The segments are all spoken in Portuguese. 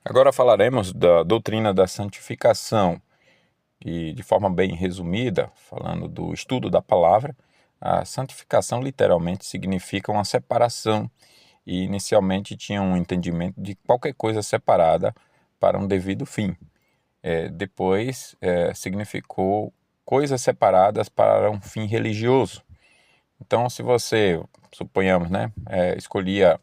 Agora falaremos da doutrina da santificação e, de forma bem resumida, falando do estudo da palavra, a santificação literalmente significa uma separação e inicialmente tinha um entendimento de qualquer coisa separada para um devido fim. Depois significou coisas separadas para um fim religioso. Então, se você, suponhamos, né, escolhia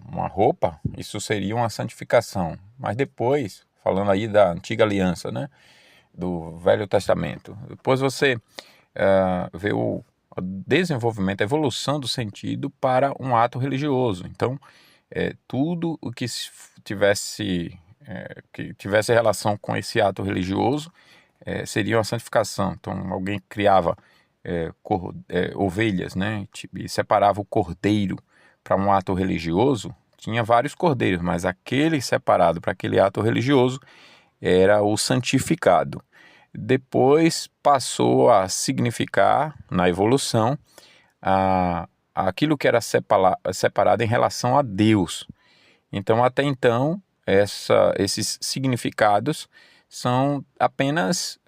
uma roupa, isso seria uma santificação. Mas depois, falando aí da antiga aliança, né, do Velho Testamento, depois você vê o desenvolvimento, a evolução do sentido para um ato religioso. Então, tudo o que tivesse relação com esse ato religioso seria uma santificação. Então, alguém criava ovelhas, né, e separava o cordeiro para um ato religioso. Tinha vários cordeiros, mas aquele separado para aquele ato religioso era o santificado. Depois passou a significar, na evolução, aquilo que era separado em relação a Deus. Então, até então, esses significados são apenas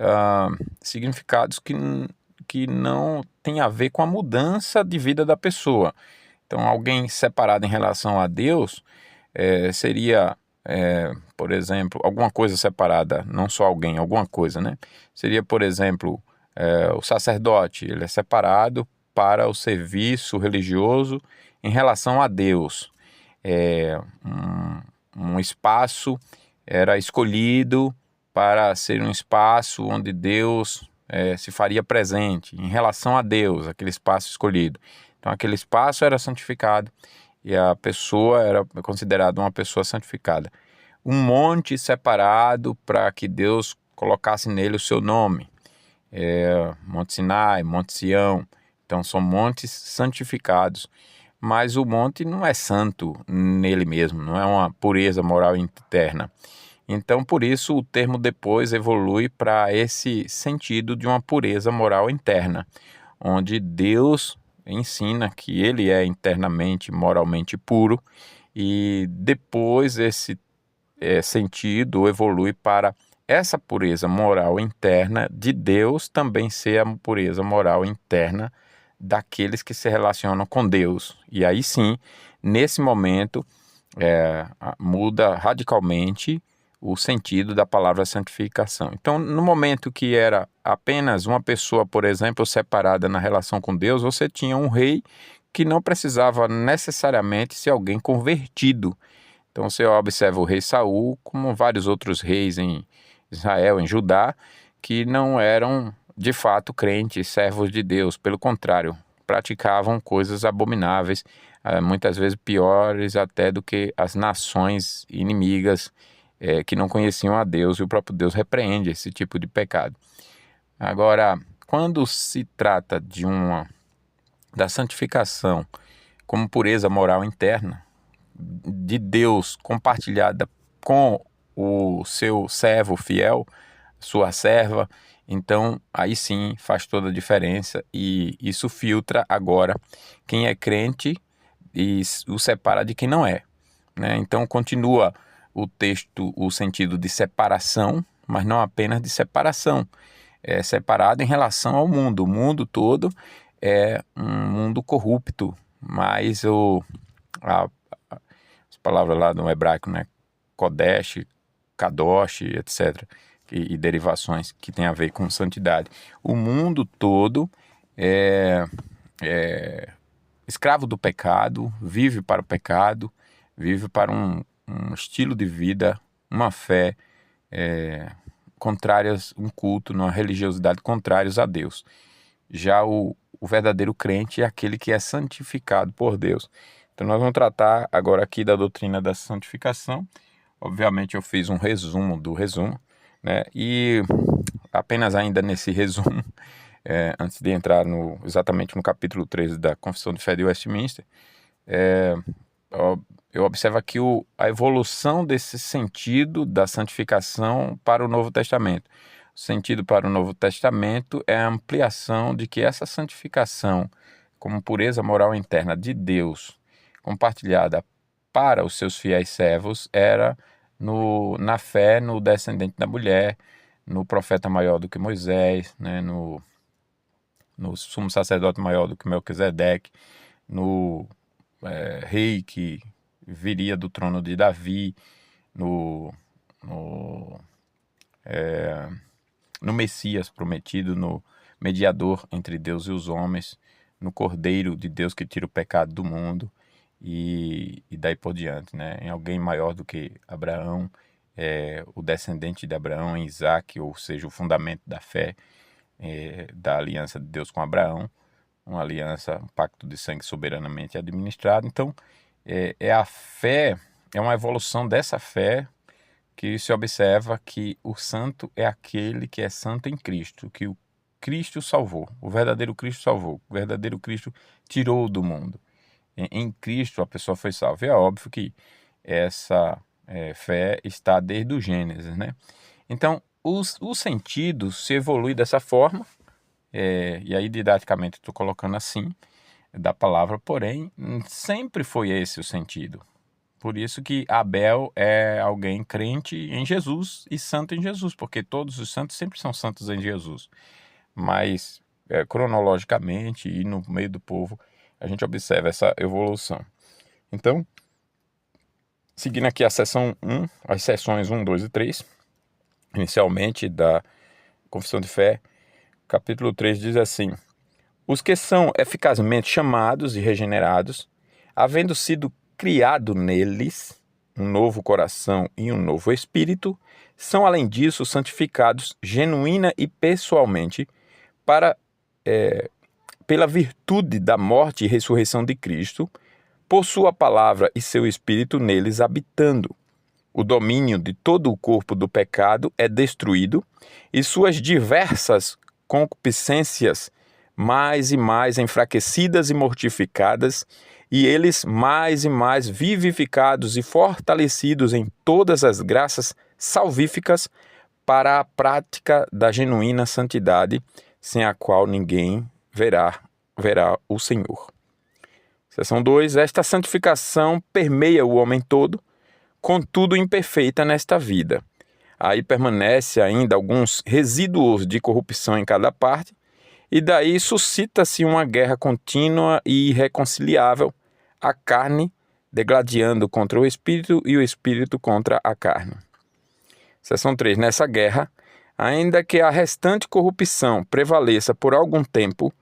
significados que não têm a ver com a mudança de vida da pessoa. Então, alguém separado em relação a Deus seria, por exemplo, alguma coisa separada, não só alguém, alguma coisa, né? Seria, por exemplo, o sacerdote, ele é separado para o serviço religioso em relação a Deus. Um espaço era escolhido para ser um espaço onde Deus se faria presente em relação a Deus, aquele espaço escolhido. Então, aquele espaço era santificado e a pessoa era considerada uma pessoa santificada. Um monte separado para que Deus colocasse nele o seu nome. Monte Sinai, Monte Sião. Então, são montes santificados. Mas o monte não é santo nele mesmo, não é uma pureza moral interna. Então, por isso, o termo depois evolui para esse sentido de uma pureza moral interna, onde Deus ensina que ele é internamente, moralmente puro, e depois esse sentido evolui para essa pureza moral interna de Deus também ser a pureza moral interna daqueles que se relacionam com Deus. E aí sim, nesse momento, muda radicalmente o sentido da palavra santificação. Então, no momento que era apenas uma pessoa, por exemplo, separada na relação com Deus, você tinha um rei que não precisava necessariamente ser alguém convertido. Então, você observa o rei Saul, como vários outros reis em Israel, em Judá, que não eram de fato crentes, servos de Deus. Pelo contrário, praticavam coisas abomináveis, muitas vezes piores até do que as nações inimigas que não conheciam a Deus, e o próprio Deus repreende esse tipo de pecado. Agora, quando se trata da santificação como pureza moral interna, de Deus compartilhada com o seu servo fiel, sua serva, então aí sim faz toda a diferença e isso filtra agora quem é crente e o separa de quem não é, né? Então continua o texto, o sentido de separação, mas não apenas de separação. É separado em relação ao mundo. O mundo todo é um mundo corrupto, mas a, as palavras lá no hebraico, né? Kodesh, Kadosh, etc., e derivações que tem a ver com santidade. O mundo todo é escravo do pecado, vive para o pecado, vive para um estilo de vida, uma fé contrárias, um culto, uma religiosidade contrários a Deus. Já o verdadeiro crente é aquele que é santificado por Deus. Então nós vamos tratar agora aqui da doutrina da santificação. Obviamente eu fiz um resumo do resumo, né? E apenas ainda nesse resumo, antes de entrar exatamente no capítulo 13 da Confissão de Fé de Westminster, eu observo aqui a evolução desse sentido da santificação para o Novo Testamento. O sentido para o Novo Testamento é a ampliação de que essa santificação, como pureza moral interna de Deus, compartilhada para os seus fiéis servos era na fé no descendente da mulher, no profeta maior do que Moisés, né, no sumo sacerdote maior do que Melquisedeque, no rei que viria do trono de Davi, no Messias prometido, no mediador entre Deus e os homens, no Cordeiro de Deus que tira o pecado do mundo, e daí por diante, né? Em alguém maior do que Abraão, o descendente de Abraão, em Isaac, ou seja, o fundamento da fé, da aliança de Deus com Abraão, uma aliança, um pacto de sangue soberanamente administrado. Então, a fé, é uma evolução dessa fé que se observa que o santo é aquele que é santo em Cristo, que o Cristo salvou, o verdadeiro Cristo salvou, o verdadeiro Cristo tirou do mundo. Em Cristo a pessoa foi salva. E é óbvio que essa fé está desde o Gênesis, né? Então, o sentido se evolui dessa forma, e aí didaticamente estou colocando assim, da palavra, porém, sempre foi esse o sentido. Por isso que Abel é alguém crente em Jesus e santo em Jesus, porque todos os santos sempre são santos em Jesus. Mas, cronologicamente e no meio do povo, a gente observa essa evolução. Então, seguindo aqui a seção 1, as seções 1, 2 e 3, inicialmente da Confissão de Fé, capítulo 3 diz assim: os que são eficazmente chamados e regenerados, havendo sido criado neles um novo coração e um novo espírito, são além disso santificados genuína e pessoalmente pela virtude da morte e ressurreição de Cristo, por sua palavra e seu espírito neles habitando. O domínio de todo o corpo do pecado é destruído e suas diversas concupiscências mais e mais enfraquecidas e mortificadas, e eles mais e mais vivificados e fortalecidos em todas as graças salvíficas para a prática da genuína santidade, sem a qual ninguém verá o Senhor. Seção 2. Esta santificação permeia o homem todo, contudo imperfeita nesta vida. Aí permanece ainda alguns resíduos de corrupção em cada parte, e daí suscita-se uma guerra contínua e irreconciliável, a carne degladiando contra o espírito e o espírito contra a carne. Seção 3. Nessa guerra, ainda que a restante corrupção prevaleça por algum tempo,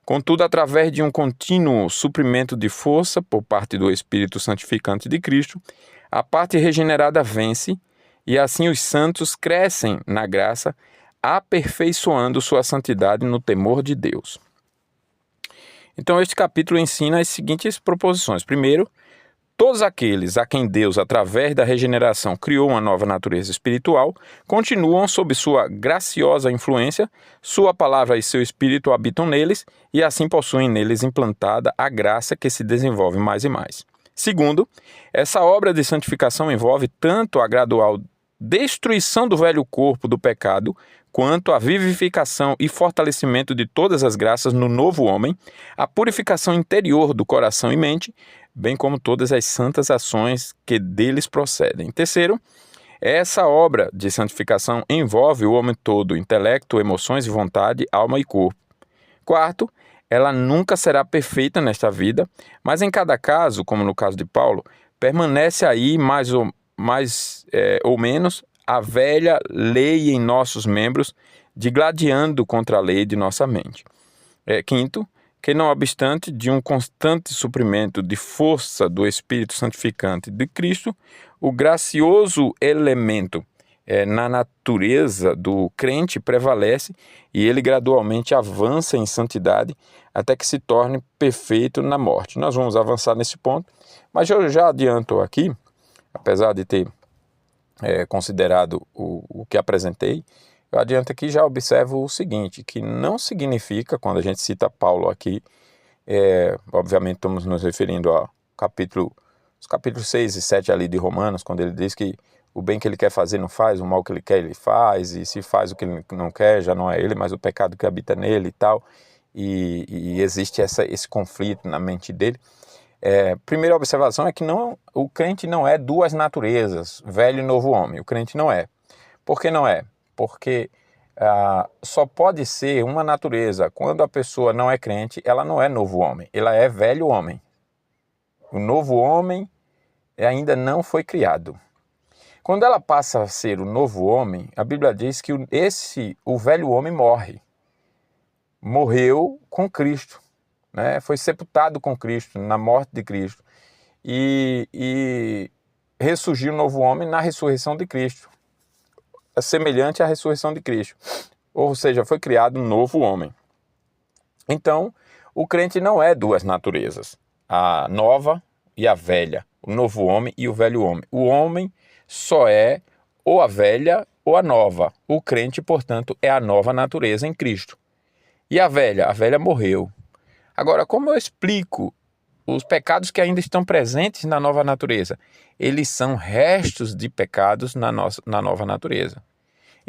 contudo, através de um contínuo suprimento de força por parte do Espírito Santificante de Cristo, a parte regenerada vence, e assim os santos crescem na graça, aperfeiçoando sua santidade no temor de Deus. Então, este capítulo ensina as seguintes proposições. Primeiro, todos aqueles a quem Deus, através da regeneração, criou uma nova natureza espiritual, continuam sob sua graciosa influência, sua palavra e seu espírito habitam neles, e assim possuem neles implantada a graça que se desenvolve mais e mais. Segundo, essa obra de santificação envolve tanto a gradual destruição do velho corpo do pecado, quanto a vivificação e fortalecimento de todas as graças no novo homem, a purificação interior do coração e mente, bem como todas as santas ações que deles procedem. Terceiro, essa obra de santificação envolve o homem todo, intelecto, emoções e vontade, alma e corpo. Quarto, ela nunca será perfeita nesta vida, mas em cada caso, como no caso de Paulo, permanece aí mais ou menos a velha lei em nossos membros, digladiando contra a lei de nossa mente. Quinto, que não obstante de um constante suprimento de força do Espírito Santificante de Cristo, o gracioso elemento na natureza do crente prevalece e ele gradualmente avança em santidade até que se torne perfeito na morte. Nós vamos avançar nesse ponto, mas eu já adianto aqui, apesar de ter considerado o que apresentei, eu adianto aqui, já observo o seguinte, que não significa, quando a gente cita Paulo aqui, obviamente estamos nos referindo ao os capítulos 6 e 7 ali de Romanos, quando ele diz que o bem que ele quer fazer não faz, o mal que ele quer ele faz, e se faz o que ele não quer, já não é ele, mas o pecado que habita nele e tal, e existe esse conflito na mente dele. Primeira observação é que o crente não é duas naturezas, velho e novo homem. O crente não é. Por que não é? Porque só pode ser uma natureza. Quando a pessoa não é crente, ela não é novo homem, ela é velho homem. O novo homem ainda não foi criado. Quando ela passa a ser o novo homem, a Bíblia diz que o velho homem morreu com Cristo, né? Foi sepultado com Cristo, na morte de Cristo, e ressurgiu o novo homem na ressurreição de Cristo, semelhante à ressurreição de Cristo, ou seja, foi criado um novo homem. Então, o crente não é duas naturezas, a nova e a velha, o novo homem e o velho homem. O homem só é ou a velha ou a nova. O crente, portanto, é a nova natureza em Cristo. E a velha? A velha morreu. Agora, como eu explico os pecados que ainda estão presentes na nova natureza? Eles são restos de pecados na nova natureza.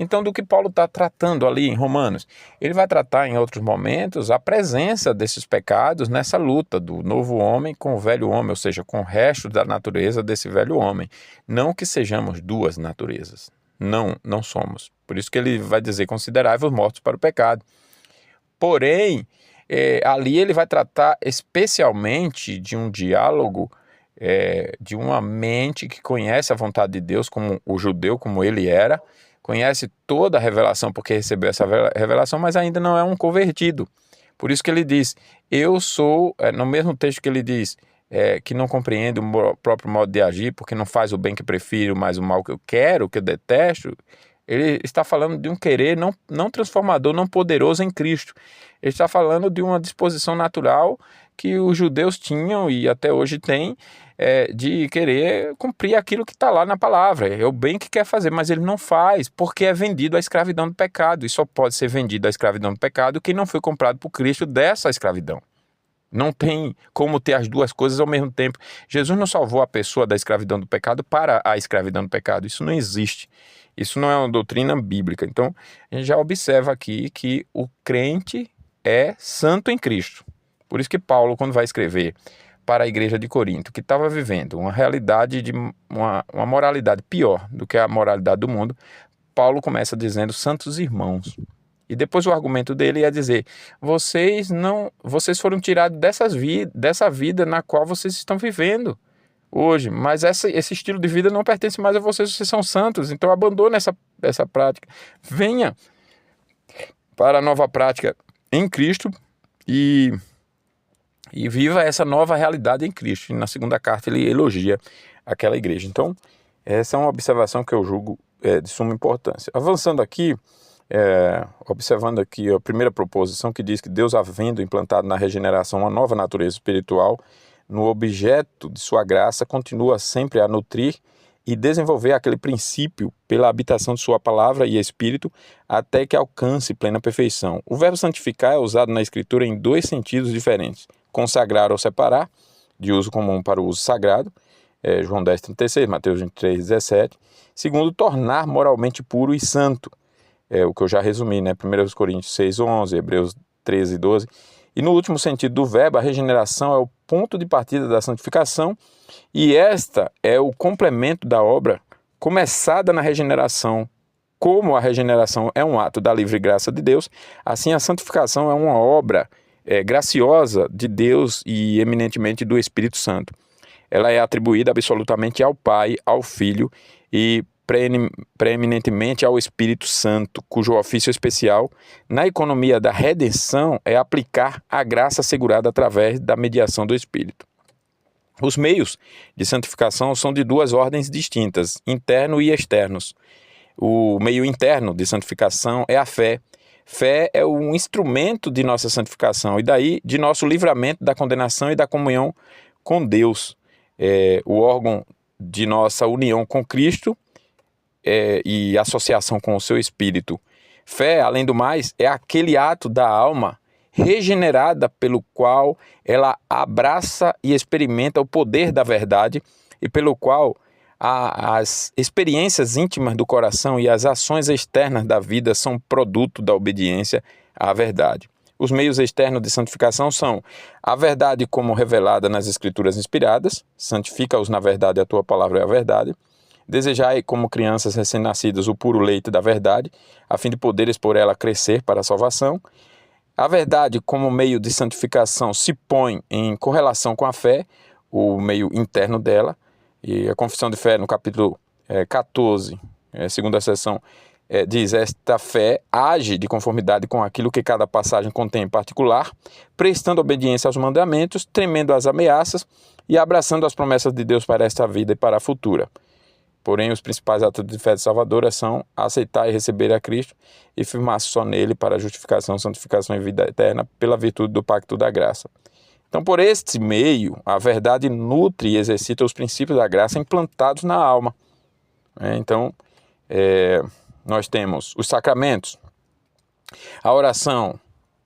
Então, do que Paulo está tratando ali em Romanos? Ele vai tratar em outros momentos a presença desses pecados nessa luta do novo homem com o velho homem, ou seja, com o resto da natureza desse velho homem. Não que sejamos duas naturezas. Não somos. Por isso que ele vai dizer, considerai-vos mortos para o pecado. Porém, ali ele vai tratar especialmente de um diálogo, de uma mente que conhece a vontade de Deus, como o judeu, como ele era, conhece toda a revelação porque recebeu essa revelação, mas ainda não é um convertido. Por isso que ele diz, eu sou, no mesmo texto que ele diz, que não compreende o próprio modo de agir, porque não faz o bem que prefiro, mas o mal que eu quero, que eu detesto. Ele está falando de um querer não transformador, não poderoso em Cristo. Ele está falando de uma disposição natural que os judeus tinham e até hoje têm, de querer cumprir aquilo que está lá na palavra. É o bem que quer fazer, mas ele não faz, porque é vendido à escravidão do pecado. E só pode ser vendido à escravidão do pecado quem não foi comprado por Cristo dessa escravidão. Não tem como ter as duas coisas ao mesmo tempo. Jesus não salvou a pessoa da escravidão do pecado para a escravidão do pecado. Isso não existe. Isso não é uma doutrina bíblica. Então, a gente já observa aqui que o crente é santo em Cristo. Por isso que Paulo, quando vai escrever para a igreja de Corinto, que estava vivendo uma realidade de uma moralidade pior do que a moralidade do mundo, Paulo começa dizendo santos irmãos. E depois o argumento dele ia dizer, vocês foram tirados dessa vida na qual vocês estão vivendo hoje, mas esse estilo de vida não pertence mais a vocês são santos, então abandone essa prática. Venha para a nova prática em Cristo e viva essa nova realidade em Cristo. E na segunda carta ele elogia aquela igreja. Então, essa é uma observação que eu julgo de suma importância. Avançando aqui, observando aqui a primeira proposição que diz que Deus, havendo implantado na regeneração uma nova natureza espiritual, no objeto de sua graça, continua sempre a nutrir e desenvolver aquele princípio pela habitação de sua palavra e espírito até que alcance plena perfeição. O verbo santificar é usado na Escritura em dois sentidos diferentes. Consagrar ou separar, de uso comum para o uso sagrado, João 10,36, Mateus 23,17. Segundo, tornar moralmente puro e santo, o que eu já resumi, né? 1 Coríntios 6,11, Hebreus 13,12. E no último sentido do verbo, a regeneração é o ponto de partida da santificação e esta é o complemento da obra começada na regeneração. Como a regeneração é um ato da livre graça de Deus, assim a santificação é uma obra graciosa de Deus e eminentemente do Espírito Santo. Ela é atribuída absolutamente ao Pai, ao Filho e preeminentemente ao Espírito Santo, cujo ofício especial na economia da redenção é aplicar a graça assegurada através da mediação do Espírito. Os meios de santificação são de duas ordens distintas, interno e externos. O meio interno de santificação é a fé. Fé é um instrumento de nossa santificação e daí de nosso livramento da condenação e da comunhão com Deus. O órgão de nossa união com Cristo e associação com o seu Espírito. Fé, além do mais, é aquele ato da alma regenerada pelo qual ela abraça e experimenta o poder da verdade e pelo qual as experiências íntimas do coração e as ações externas da vida são produto da obediência à verdade. Os meios externos de santificação são a verdade como revelada nas Escrituras inspiradas, santifica-os na verdade, a tua palavra é a verdade. Desejai como crianças recém-nascidas o puro leite da verdade, a fim de poderes por ela crescer para a salvação. A verdade como meio de santificação se põe em correlação com a fé, o meio interno dela, e a confissão de fé no capítulo 14, segunda seção, diz: esta fé age de conformidade com aquilo que cada passagem contém em particular, prestando obediência aos mandamentos, temendo as ameaças e abraçando as promessas de Deus para esta vida e para a futura. Porém, os principais atos de fé salvadora são aceitar e receber a Cristo e firmar só nele para a justificação, santificação e vida eterna pela virtude do pacto da graça. Então, por este meio, a verdade nutre e exercita os princípios da graça implantados na alma. Então, nós temos os sacramentos, a oração.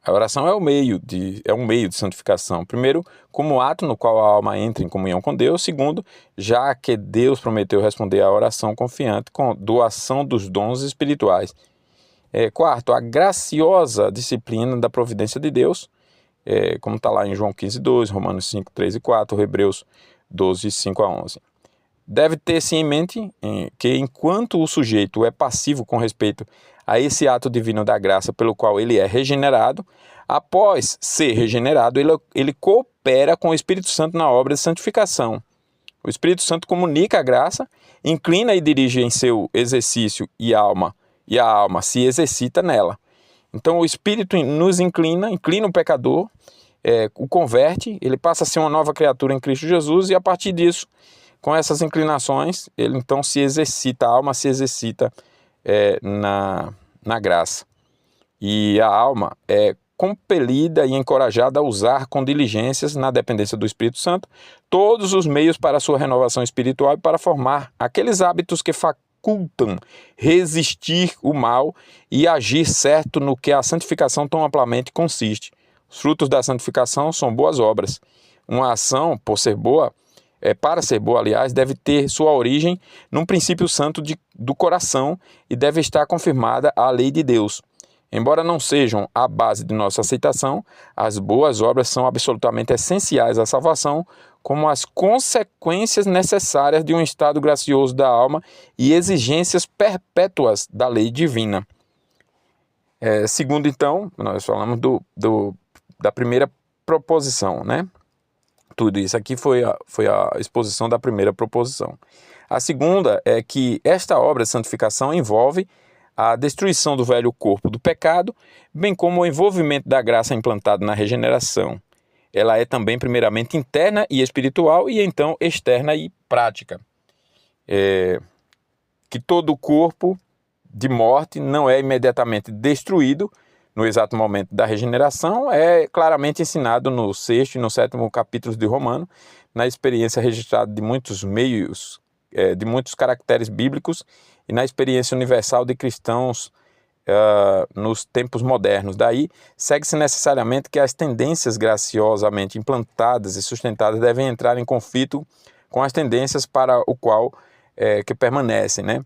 A oração é um meio de santificação. Primeiro, como ato no qual a alma entra em comunhão com Deus. Segundo, já que Deus prometeu responder à oração confiante com doação dos dons espirituais. Quarto, a graciosa disciplina da providência de Deus, como está lá em João 15:2, Romanos 5:3 e 4, Hebreus 12, 5 a 11. Deve ter-se em mente que enquanto o sujeito é passivo com respeito a esse ato divino da graça pelo qual ele é regenerado, após ser regenerado, ele coopera com o Espírito Santo na obra de santificação. O Espírito Santo comunica a graça, inclina e dirige em seu exercício e a alma se exercita nela. Então o Espírito nos inclina o pecador, o converte, ele passa a ser uma nova criatura em Cristo Jesus e a partir disso, com essas inclinações, ele então se exercita, a alma se exercita na graça. E a alma é compelida e encorajada a usar com diligências, na dependência do Espírito Santo, todos os meios para a sua renovação espiritual e para formar aqueles hábitos que facultam resistir o mal e agir certo no que a santificação tão amplamente consiste. Os frutos da santificação são boas obras. Uma ação, para ser boa, aliás, deve ter sua origem num princípio santo do coração e deve estar confirmada à lei de Deus. Embora não sejam a base de nossa aceitação, as boas obras são absolutamente essenciais à salvação, como as consequências necessárias de um estado gracioso da alma e exigências perpétuas da lei divina. Segundo, então, nós falamos da primeira proposição, né? Tudo isso aqui foi a exposição da primeira proposição. A segunda é que esta obra de santificação envolve a destruição do velho corpo do pecado, bem como o envolvimento da graça implantada na regeneração. Ela é também primeiramente interna e espiritual e então externa e prática. Que todo o corpo de morte não é imediatamente destruído no exato momento da regeneração, é claramente ensinado no 6º e no 7º capítulos de Romano, na experiência registrada de muitos meios, de muitos caracteres bíblicos e na experiência universal de cristãos nos tempos modernos. Daí, segue-se necessariamente que as tendências graciosamente implantadas e sustentadas devem entrar em conflito com as tendências para o qual que permanecem, né?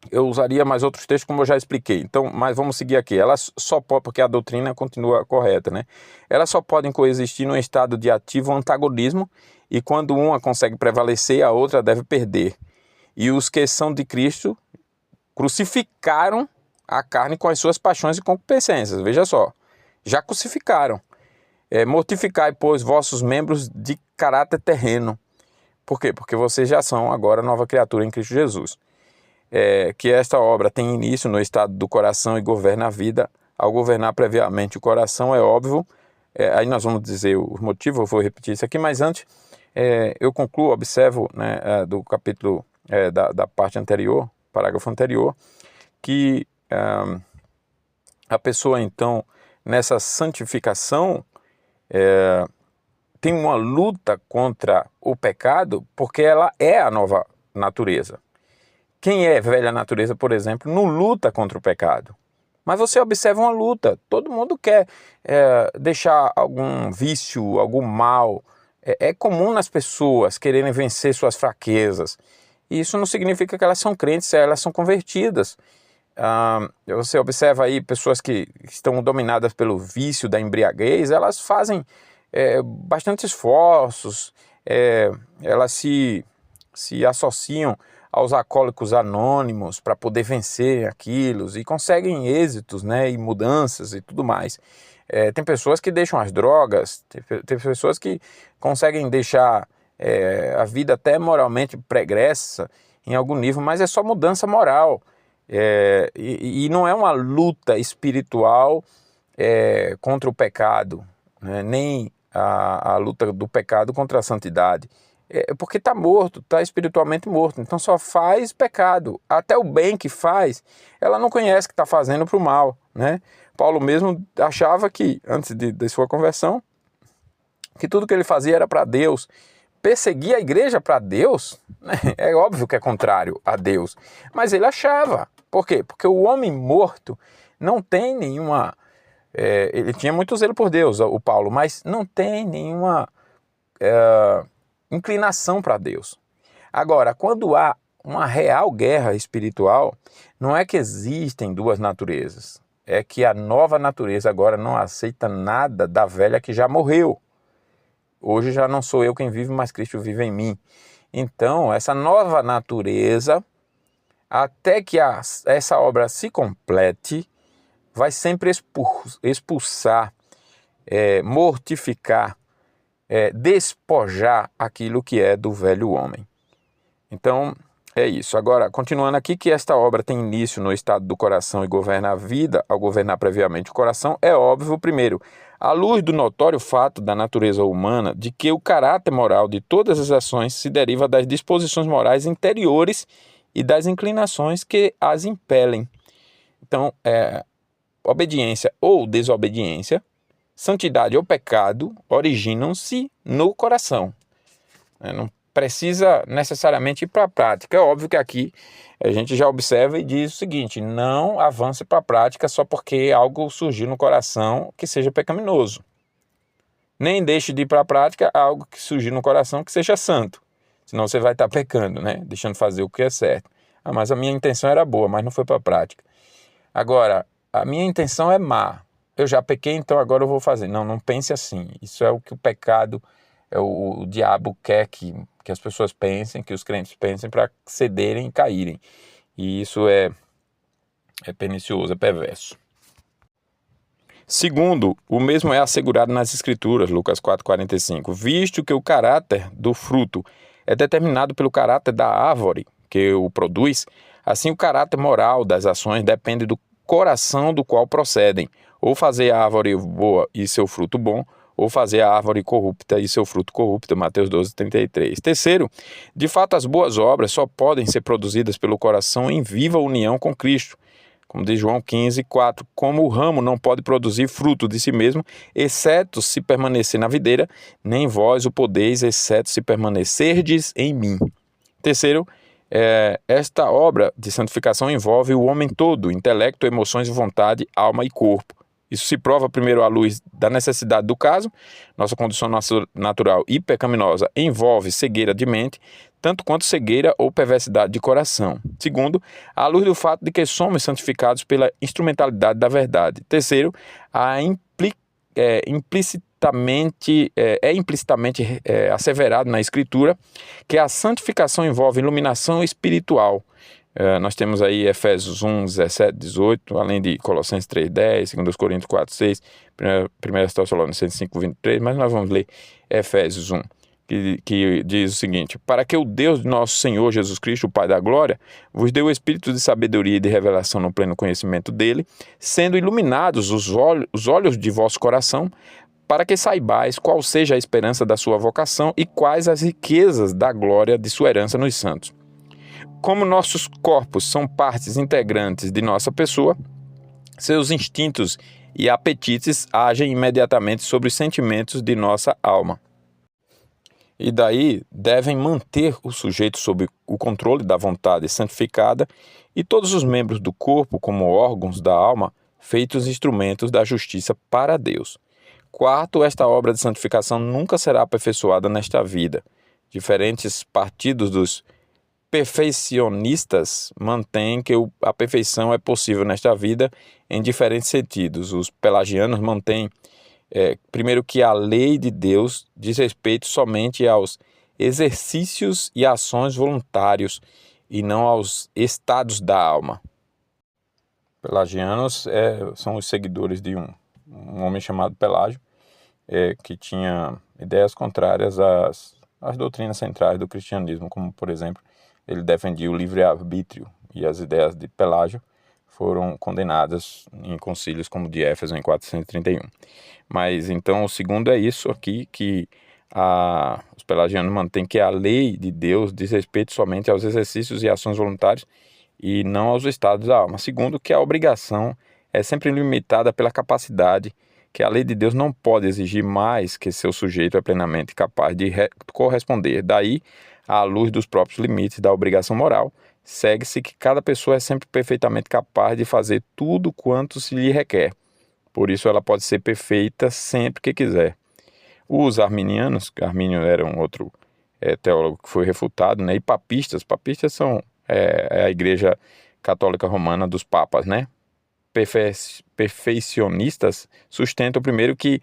Eu usaria mais outros textos, como eu já expliquei. Então, mas vamos seguir aqui. Elas só podem, porque a doutrina continua correta, né? Elas só podem coexistir num estado de ativo antagonismo e quando uma consegue prevalecer, a outra deve perder. E os que são de Cristo crucificaram a carne com as suas paixões e concupiscências. Veja só, já crucificaram. Mortificai, pois, vossos membros de caráter terreno. Por quê? Porque vocês já são agora nova criatura em Cristo Jesus. Que esta obra tem início no estado do coração e governa a vida. Ao governar previamente o coração, é óbvio, aí nós vamos dizer o motivo, eu vou repetir isso aqui, mas antes eu concluo, observo, né, do capítulo, da parte anterior, parágrafo anterior, que a pessoa então, nessa santificação, tem uma luta contra o pecado, porque ela é a nova natureza. Quem é velha natureza, por exemplo, não luta contra o pecado. Mas você observa uma luta. Todo mundo quer deixar algum vício, algum mal. É comum nas pessoas quererem vencer suas fraquezas. E isso não significa que elas são crentes, elas são convertidas. você observa aí pessoas que estão dominadas pelo vício da embriaguez, elas fazem bastante esforços, elas se associam aos alcoólicos anônimos para poder vencer aquilo e conseguem êxitos, né, e mudanças e tudo mais. Tem pessoas que deixam as drogas, tem pessoas que conseguem deixar a vida até moralmente pregressa em algum nível, mas é só mudança moral. E não é uma luta espiritual contra o pecado, né, nem a luta do pecado contra a santidade. Porque está morto, está espiritualmente morto, então só faz pecado. Até o bem que faz, ela não conhece que está fazendo para o mal, né? Paulo mesmo achava que, antes de sua conversão, que tudo que ele fazia era para Deus. Perseguir a igreja para Deus, né? É óbvio que é contrário a Deus, mas ele achava. Por quê? Porque o homem morto não tem nenhuma... ele tinha muito zelo por Deus, o Paulo, mas não tem nenhuma... inclinação para Deus. Agora, quando há uma real guerra espiritual, não é que existem duas naturezas, é que a nova natureza agora não aceita nada da velha que já morreu. Hoje já não sou eu quem vive, mas Cristo vive em mim. Então, essa nova natureza, até que essa obra se complete, vai sempre expulsar, mortificar, despojar aquilo que é do velho homem. Então, é isso. Agora, continuando aqui, que esta obra tem início no estado do coração e governa a vida, ao governar previamente o coração, é óbvio, primeiro, à luz do notório fato da natureza humana de que o caráter moral de todas as ações se deriva das disposições morais interiores e das inclinações que as impelem. Então, obediência ou desobediência, santidade ou pecado originam-se no coração. Não precisa necessariamente ir para a prática. É óbvio que aqui a gente já observa e diz o seguinte: não avance para a prática só porque algo surgiu no coração que seja pecaminoso. Nem deixe de ir para a prática algo que surgiu no coração que seja santo. Senão você vai estar pecando, né? Deixando fazer o que é certo. Mas a minha intenção era boa, mas não foi para a prática. Agora, a minha intenção é má. Eu já pequei, então agora eu vou fazer. Não pense assim. Isso é o que o pecado, o diabo quer que as pessoas pensem, que os crentes pensem para cederem e caírem. E isso é pernicioso, é perverso. Segundo, o mesmo é assegurado nas Escrituras, Lucas 4,45. Visto que o caráter do fruto é determinado pelo caráter da árvore que o produz, assim o caráter moral das ações depende do coração do qual procedem. Ou fazer a árvore boa e seu fruto bom, ou fazer a árvore corrupta e seu fruto corrupto, Mateus 12,33. Terceiro, de fato as boas obras só podem ser produzidas pelo coração em viva união com Cristo. Como diz João 15,4, como o ramo não pode produzir fruto de si mesmo, exceto se permanecer na videira, nem vós o podeis, exceto se permanecerdes em mim. Terceiro, esta obra de santificação envolve o homem todo, intelecto, emoções, vontade, alma e corpo. Isso se prova primeiro à luz da necessidade do caso. Nossa condição natural e pecaminosa envolve cegueira de mente, tanto quanto cegueira ou perversidade de coração. Segundo, à luz do fato de que somos santificados pela instrumentalidade da verdade. Terceiro, implicitamente asseverado na Escritura que a santificação envolve iluminação espiritual. Nós temos aí Efésios 1, 17, 18, além de Colossenses 3, 10, 2 Coríntios 4, 6, 1 Tessalonicenses 5, 23, mas nós vamos ler Efésios 1, que diz o seguinte: para que o Deus de nosso Senhor Jesus Cristo, o Pai da Glória, vos dê o espírito de sabedoria e de revelação no pleno conhecimento dele, sendo iluminados os olhos de vosso coração, para que saibais qual seja a esperança da sua vocação e quais as riquezas da glória de sua herança nos santos. Como nossos corpos são partes integrantes de nossa pessoa, seus instintos e apetites agem imediatamente sobre os sentimentos de nossa alma. E daí devem manter o sujeito sob o controle da vontade santificada e todos os membros do corpo, como órgãos da alma, feitos instrumentos da justiça para Deus. Quarto, esta obra de santificação nunca será aperfeiçoada nesta vida. Diferentes partidos dos perfeccionistas mantêm que a perfeição é possível nesta vida em diferentes sentidos. Os pelagianos mantêm, primeiro, que a lei de Deus diz respeito somente aos exercícios e ações voluntários e não aos estados da alma. Pelagianos são os seguidores de um homem chamado Pelágio, que tinha ideias contrárias às doutrinas centrais do cristianismo, como, por exemplo, ele defendia o livre-arbítrio, e as ideias de Pelágio foram condenadas em concílios como o de Éfeso em 431. Mas então o segundo é isso aqui, que os pelagianos mantêm que a lei de Deus diz respeito somente aos exercícios e ações voluntárias e não aos estados da alma. Segundo, que a obrigação é sempre limitada pela capacidade, que a lei de Deus não pode exigir mais que seu sujeito é plenamente capaz de corresponder. Daí, à luz dos próprios limites da obrigação moral, segue-se que cada pessoa é sempre perfeitamente capaz de fazer tudo quanto se lhe requer. Por isso ela pode ser perfeita sempre que quiser. Os arminianos, Armínio era um outro teólogo que foi refutado, né? E papistas são a Igreja Católica Romana dos Papas, né? Perfeicionistas sustentam primeiro que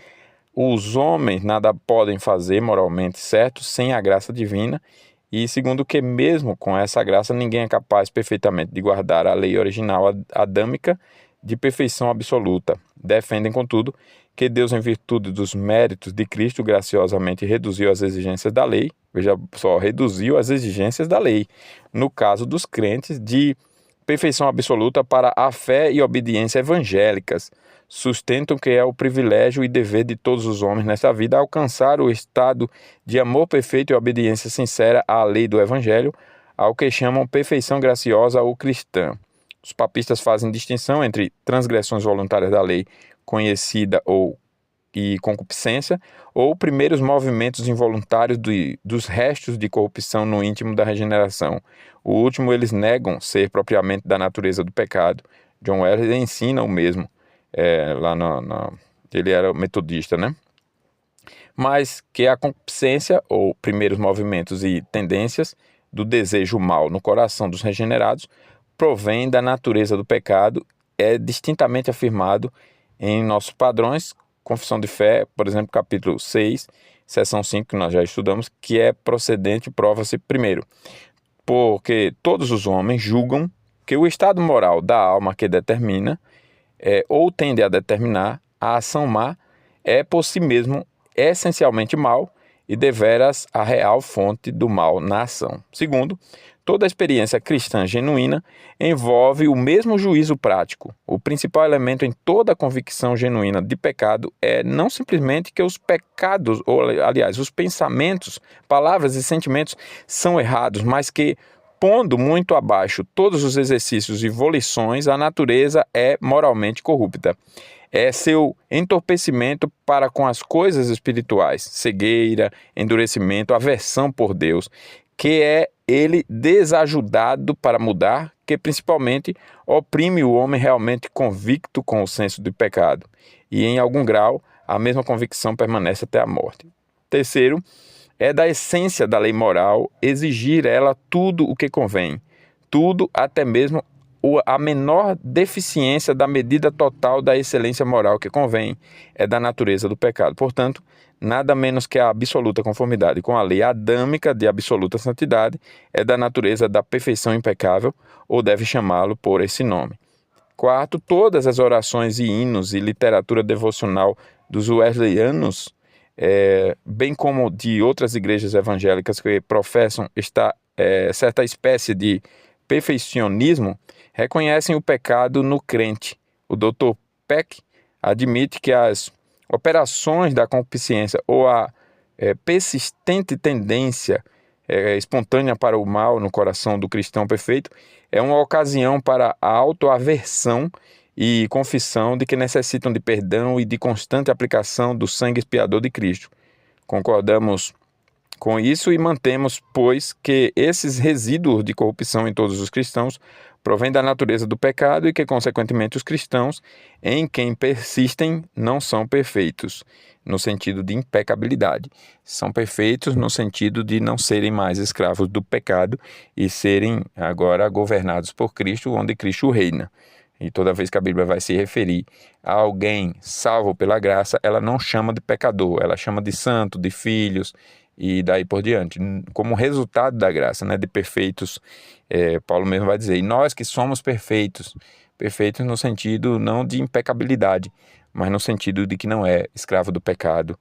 os homens nada podem fazer moralmente certo sem a graça divina, e segundo, que mesmo com essa graça ninguém é capaz perfeitamente de guardar a lei original adâmica de perfeição absoluta. Defendem, contudo, que Deus, em virtude dos méritos de Cristo, graciosamente reduziu as exigências da lei, veja só, reduziu as exigências da lei, no caso dos crentes, de perfeição absoluta para a fé e obediência evangélicas. Sustentam que é o privilégio e dever de todos os homens nesta vida alcançar o estado de amor perfeito e obediência sincera à lei do Evangelho, ao que chamam perfeição graciosa ou cristã. Os papistas fazem distinção entre transgressões voluntárias da lei conhecida e concupiscência, ou primeiros movimentos involuntários dos restos de corrupção no íntimo da regeneração. O último eles negam ser propriamente da natureza do pecado. John Wesley ensina o mesmo. Ele era metodista, né? Mas que a concupiscência, ou primeiros movimentos e tendências do desejo mal no coração dos regenerados, provém da natureza do pecado, é distintamente afirmado em nossos padrões, Confissão de Fé, por exemplo, capítulo 6, seção 5, que nós já estudamos, que é procedente, prova-se primeiro, porque todos os homens julgam que o estado moral da alma que determina, ou tende a determinar, a ação má é por si mesmo essencialmente mal e deveras a real fonte do mal na ação. Segundo, toda a experiência cristã genuína envolve o mesmo juízo prático. O principal elemento em toda convicção genuína de pecado é não simplesmente que os pecados, ou aliás, os pensamentos, palavras e sentimentos são errados, mas que, pondo muito abaixo todos os exercícios e volições, a natureza é moralmente corrupta. É seu entorpecimento para com as coisas espirituais, cegueira, endurecimento, aversão por Deus, que é ele desajudado para mudar, que principalmente oprime o homem realmente convicto com o senso de pecado, e em algum grau a mesma convicção permanece até a morte. Terceiro, é da essência da lei moral exigir ela tudo o que convém, tudo, até mesmo a menor deficiência da medida total da excelência moral que convém, é da natureza do pecado. Portanto, nada menos que a absoluta conformidade com a lei adâmica de absoluta santidade é da natureza da perfeição impecável, ou deve chamá-lo por esse nome. Quarto, todas as orações e hinos e literatura devocional dos wesleyanos, bem como de outras igrejas evangélicas que professam certa espécie de perfeicionismo, reconhecem o pecado no crente. O Dr. Peck admite que as operações da concupiscência ou a persistente tendência espontânea para o mal no coração do cristão perfeito é uma ocasião para a autoaversão e confissão de que necessitam de perdão e de constante aplicação do sangue expiador de Cristo. Concordamos com isso e mantemos, pois, que esses resíduos de corrupção em todos os cristãos provém da natureza do pecado e que, consequentemente, os cristãos em quem persistem não são perfeitos, no sentido de impecabilidade. São perfeitos no sentido de não serem mais escravos do pecado e serem agora governados por Cristo, onde Cristo reina. E toda vez que a Bíblia vai se referir a alguém salvo pela graça, ela não chama de pecador, ela chama de santo, de filhos e daí por diante, como resultado da graça, né, de perfeitos. Paulo mesmo vai dizer, e nós que somos perfeitos, perfeitos no sentido não de impecabilidade, mas no sentido de que não é escravo do pecado,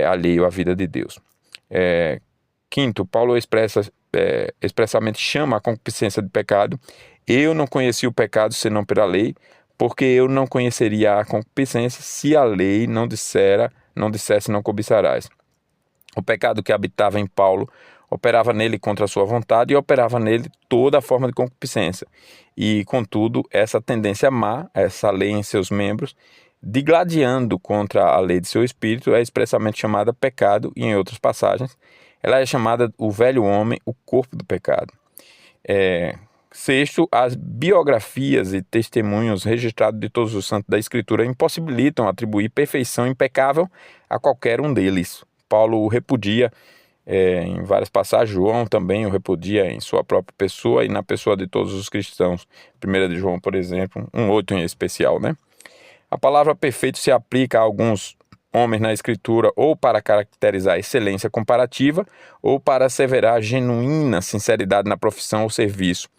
alheio à vida de Deus. Quinto, Paulo expressamente chama a concupiscência de pecado. Eu não conheci o pecado senão pela lei, porque eu não conheceria a concupiscência se a lei não dissesse não cobiçarás. O pecado que habitava em Paulo operava nele contra a sua vontade e operava nele toda a forma de concupiscência. E, contudo, essa tendência má, essa lei em seus membros, digladiando contra a lei de seu espírito, é expressamente chamada pecado e, em outras passagens, ela é chamada o velho homem, o corpo do pecado. Sexto, as biografias e testemunhos registrados de todos os santos da Escritura impossibilitam atribuir perfeição impecável a qualquer um deles. Paulo o repudia em várias passagens, João também o repudia em sua própria pessoa e na pessoa de todos os cristãos. 1 de João, por exemplo, 1:8 em especial, né? A palavra perfeito se aplica a alguns homens na Escritura ou para caracterizar a excelência comparativa ou para asseverar genuína sinceridade na profissão ou serviço.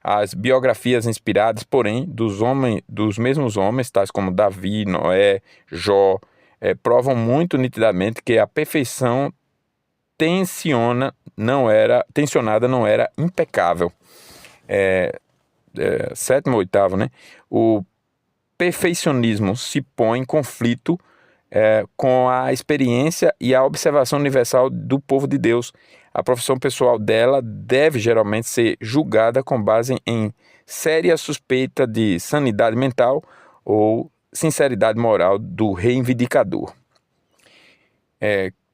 As biografias inspiradas, porém, dos mesmos homens, tais como Davi, Noé, Jó, provam muito nitidamente que a perfeição tensionada não era impecável. Sétimo ou oitavo, né? O perfeccionismo se põe em conflito com a experiência e a observação universal do povo de Deus. A profissão pessoal dela deve geralmente ser julgada com base em séria suspeita de sanidade mental ou sinceridade moral do reivindicador.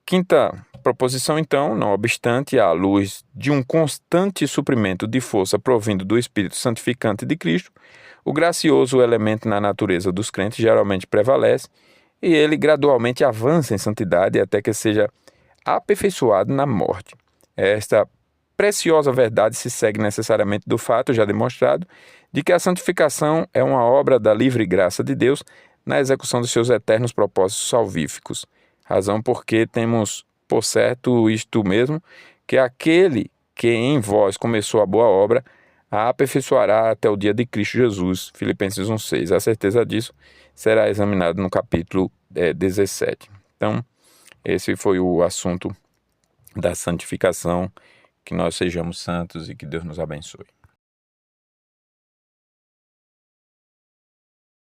Quinta proposição, então, não obstante, à luz de um constante suprimento de força provindo do Espírito Santificante de Cristo, o gracioso elemento na natureza dos crentes geralmente prevalece e ele gradualmente avança em santidade até que seja aperfeiçoado na morte. Esta preciosa verdade se segue necessariamente do fato já demonstrado de que a santificação é uma obra da livre graça de Deus na execução dos seus eternos propósitos salvíficos. Razão porque temos por certo isto mesmo, que aquele que em vós começou a boa obra, a aperfeiçoará até o dia de Cristo Jesus. Filipenses 1:6. A certeza disso será examinado no capítulo 17. Então, esse foi o assunto da santificação. Que nós sejamos santos e que Deus nos abençoe.